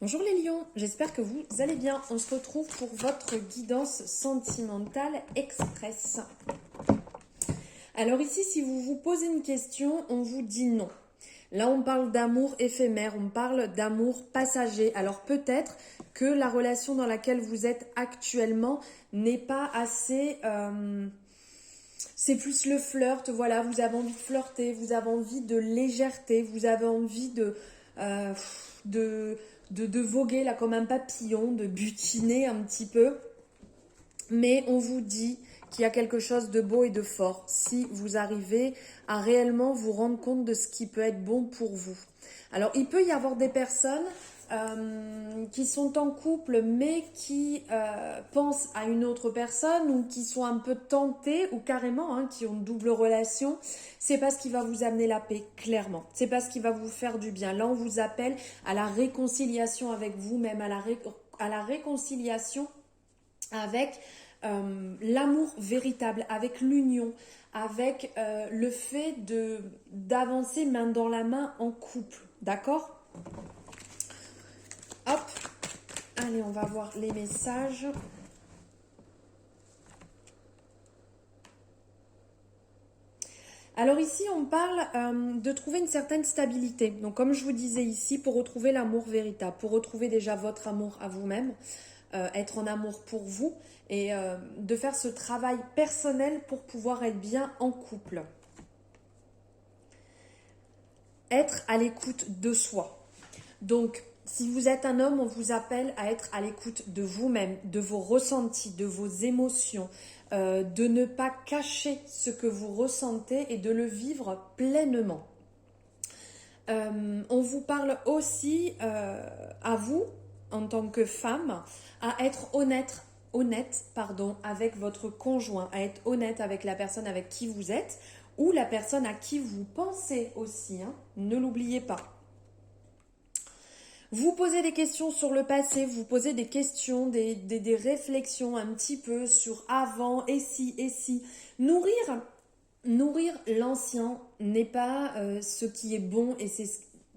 Bonjour les lions, j'espère que vous allez bien. On se retrouve pour votre guidance sentimentale express. Alors ici, si vous vous posez une question, on vous dit non. Là, on parle d'amour éphémère, on parle d'amour passager. Alors peut-être que la relation dans laquelle vous êtes actuellement n'est pas assez... c'est plus le flirt, voilà, vous avez envie de flirter, vous avez envie de légèreté, vous avez envie euh, de, de voguer là comme un papillon, de butiner un petit peu. Mais on vous dit qu'il y a quelque chose de beau et de fort si vous arrivez à réellement vous rendre compte de ce qui peut être bon pour vous. Alors, il peut y avoir des personnes qui sont en couple mais qui pensent à une autre personne ou qui sont un peu tentées ou carrément qui ont une double relation. C'est pas ce qui va vous amener la paix, clairement. C'est pas ce qui va vous faire du bien. Là, on vous appelle à la réconciliation avec vous-même, à la réconciliation avec l'amour véritable, avec l'union, avec le fait d'avancer main dans la main en couple, d'accord? Hop, allez, on va voir les messages. Alors ici, on parle de trouver une certaine stabilité. Donc comme je vous disais ici, pour retrouver l'amour véritable, pour retrouver déjà votre amour à vous-même, être en amour pour vous et de faire ce travail personnel pour pouvoir être bien en couple. Être à l'écoute de soi. Donc, si vous êtes un homme, on vous appelle à être à l'écoute de vous-même, de vos ressentis, de vos émotions, de ne pas cacher ce que vous ressentez et de le vivre pleinement. On vous parle aussi à vous, en tant que femme, à être honnête avec votre conjoint, à être honnête avec la personne avec qui vous êtes ou la personne à qui vous pensez aussi, ne l'oubliez pas. Vous posez des questions sur le passé, vous posez des questions, des réflexions un petit peu sur avant, et si. Nourrir l'ancien n'est pas ce qui est bon et c'est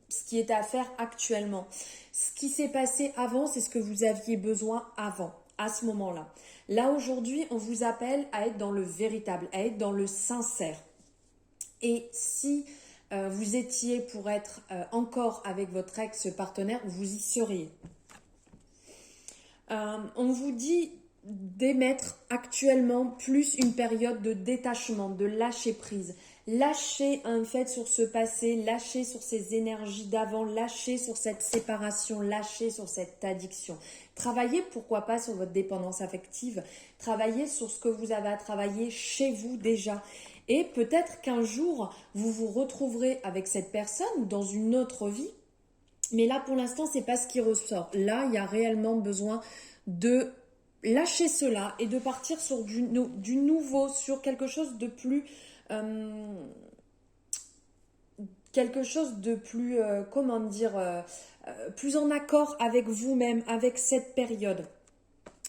ce qui est à faire actuellement. Ce qui s'est passé avant, c'est ce que vous aviez besoin avant, à ce moment-là. Là, aujourd'hui, on vous appelle à être dans le véritable, à être dans le sincère. Et si vous étiez pour être encore avec votre ex-partenaire, vous y seriez. On vous dit d'émettre actuellement plus une période de détachement, de lâcher prise. Lâcher un fait sur ce passé, lâcher sur ces énergies d'avant, lâcher sur cette séparation, lâcher sur cette addiction. Travaillez pourquoi pas sur votre dépendance affective, travaillez sur ce que vous avez à travailler chez vous déjà. Et peut-être qu'un jour, vous vous retrouverez avec cette personne dans une autre vie. Mais là, pour l'instant, c'est pas ce qui ressort. Là, il y a réellement besoin de lâcher cela et de partir sur du nouveau, sur quelque chose de plus... plus en accord avec vous-même, avec cette période.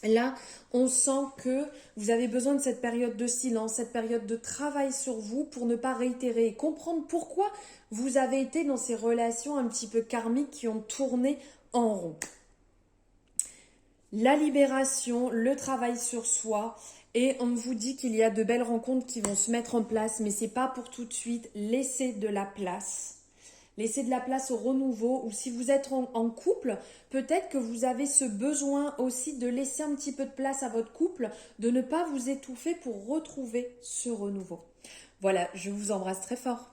Là, on sent que vous avez besoin de cette période de silence, cette période de travail sur vous pour ne pas réitérer et comprendre pourquoi vous avez été dans ces relations un petit peu karmiques qui ont tourné en rond. La libération, le travail sur soi et on vous dit qu'il y a de belles rencontres qui vont se mettre en place mais c'est pas pour tout de suite, laissez de la place. Laissez de la place au renouveau ou si vous êtes en couple, peut-être que vous avez ce besoin aussi de laisser un petit peu de place à votre couple, de ne pas vous étouffer pour retrouver ce renouveau. Voilà, je vous embrasse très fort.